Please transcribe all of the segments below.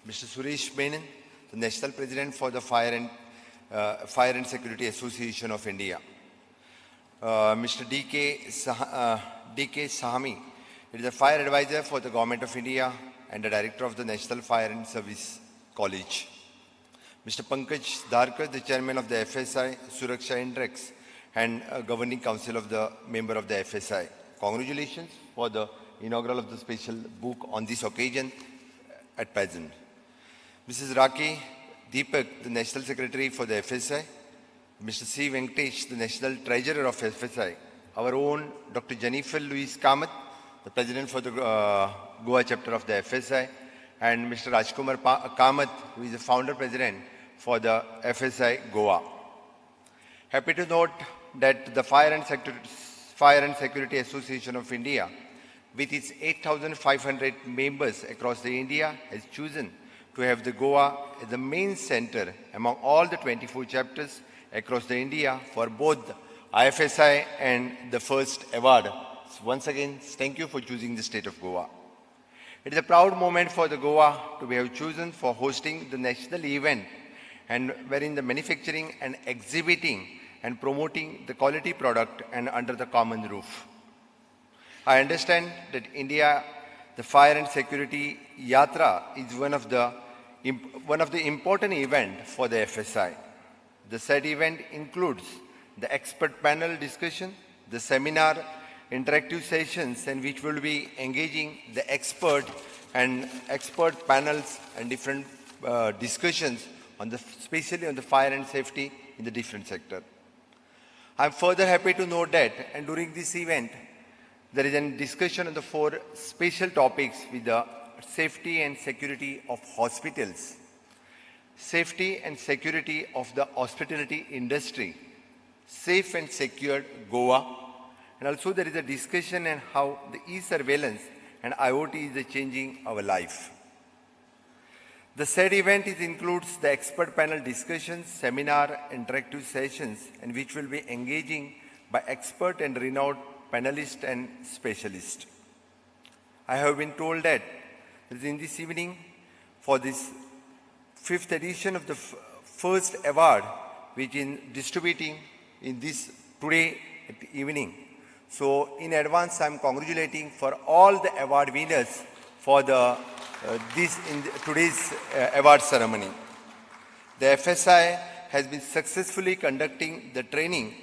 Mr. Suresh Menon, the National President for the Fire and Security Association of India. Mr. D.K. Sahami, it is the Fire Advisor for the Government of India and the Director of the National Fire and Service College. Mr. Pankaj Dharkar, the Chairman of the FSI Suraksha Index and Governing Council of the member of the FSI. Congratulations for the inaugural of the special book on this occasion at present. Mrs. Raki Deepak, the National Secretary for the FSI. Mr. C. Venkatesh, the National Treasurer of FSI. Our own Dr. Jennifer Louise Kamath, the President for the Goa chapter of the FSI. And Mr. Rajkumar Kamath, who is the Founder President for the FSI Goa. Happy to note that the Fire and Security Association of India, with its 8,500 members across the India, has chosen to have the Goa as the main center among all the 24 chapters across the India for both the IFSI and the first award. So once again, thank you for choosing the state of Goa. It is a proud moment for the Goa to be chosen for hosting the national event and wherein the manufacturing and exhibiting and promoting the quality product and under the common roof. I understand that India, the Fire and Security Yatra is one of the important events for the FSI. The said event includes the expert panel discussion, the seminar, interactive sessions, and which will be engaging the expert panels and different discussions on especially on the fire and safety in the different sector. I am further happy to note that, and during this event, there is a discussion on the 4 special topics with the safety and security of hospitals, safety and security of the hospitality industry, safe and secure Goa, and also there is a discussion on how the e-surveillance and IoT is changing our life. The said event includes the expert panel discussions, seminar, interactive sessions, and which will be engaging by expert and renowned panelists and specialists. I have been told that in this evening, for this 5th edition of the first award, which is distributing in this today at the evening. So in advance, I am congratulating for all the award winners for today's award ceremony. The FSI has been successfully conducting the training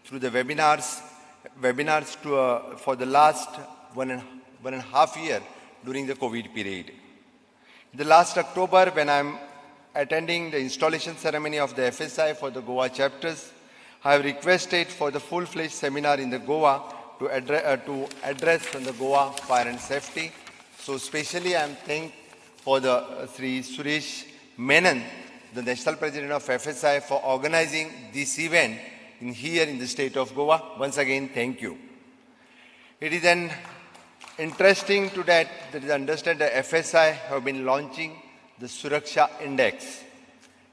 through the webinars for the last one and a half year during the COVID period. In the last October, when I am attending the installation ceremony of the FSI for the Goa chapters, I have requested for the full-fledged seminar in the Goa to address on the Goa fire and safety. So especially I am thankful for the Sri Suresh Menon, the National President of FSI, for organizing this event here in the state of Goa. Once again, thank you. It is an interesting to that understand that FSI have been launching the Suraksha Index.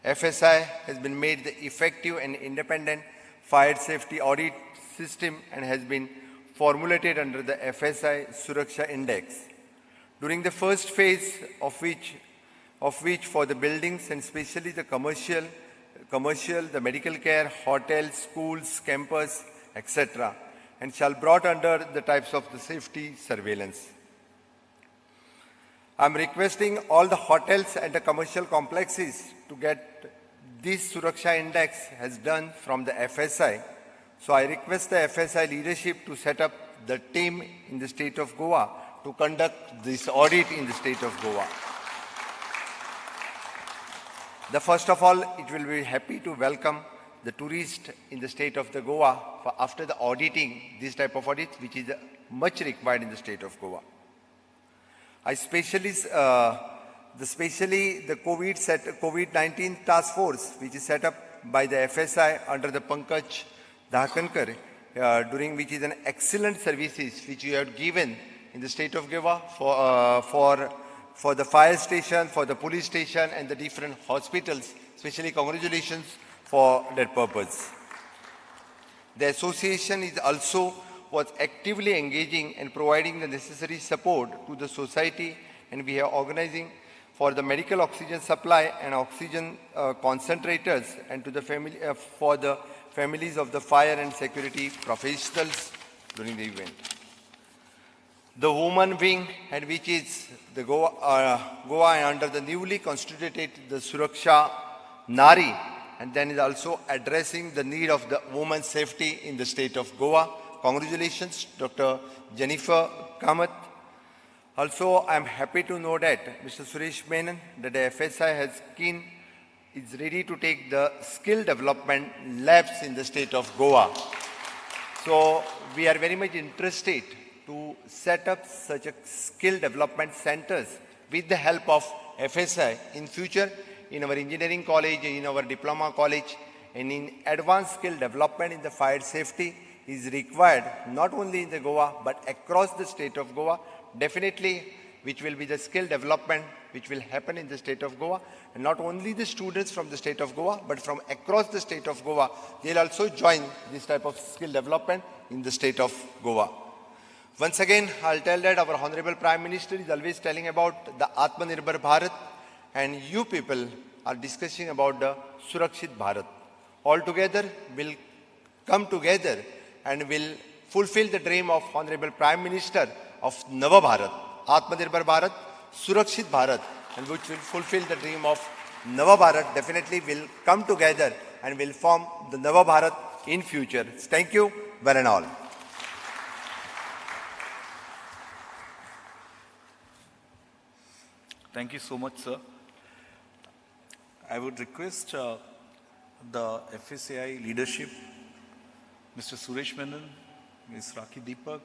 FSI has been made the effective and independent fire safety audit system and has been formulated under the FSI Suraksha Index. During the first phase of which for the buildings and especially the commercial, the medical care, hotels, schools, campus, etc., and shall brought under the types of the safety surveillance. I am requesting all the hotels and the commercial complexes to get this Suraksha Index has done from the FSI. So I request the FSI leadership to set up the team in the state of Goa to conduct this audit in the state of Goa. First of all, it will be happy to welcome the tourists in the state of the Goa for after the auditing, this type of audit, which is much required in the state of Goa. Especially the COVID-19 task force, which is set up by the FSI under the Pankaj Dharkar, during which is an excellent services which you have given in the state of Goa for the fire station, for the police station and the different hospitals. Especially congratulations for that purpose. The association was actively engaging and providing the necessary support to the society, and we are organizing for the medical oxygen supply and oxygen concentrators, and to the family, for the families of the fire and security professionals during the event. The woman wing, and which is the Goa under the newly constituted the Suraksha Nari, and then is also addressing the need of the woman's safety in the state of Goa. Congratulations, Dr. Jennifer Kamath. Also, I am happy to know that Mr. Suresh Menon, that the FSI is ready to take the skill development labs in the state of Goa. So, we are very much interested to set up such a skill development centers with the help of FSI in future in our engineering college, in our diploma college, and in advanced skill development in the fire safety is required not only in the Goa but across the state of Goa. Definitely, which will be the skill development which will happen in the state of Goa, and not only the students from the state of Goa but from across the state of Goa, they'll also join this type of skill development in the state of Goa. Once again, I'll tell that our Honorable Prime Minister is always telling about the Atmanirbhar Bharat, and you people are discussing about the Surakshit Bharat. All together will come together and will fulfill the dream of Honorable Prime Minister of Nava Bharat, Atmanirbhar Bharat, Surakshit Bharat, and which will fulfill the dream of Nava Bharat. Definitely will come together and will form the Nava Bharat in future. Thank you, one and all. Thank you so much, sir. I would request the FSAI leadership, Mr. Suresh Menon, Ms. Rakhi Deepak,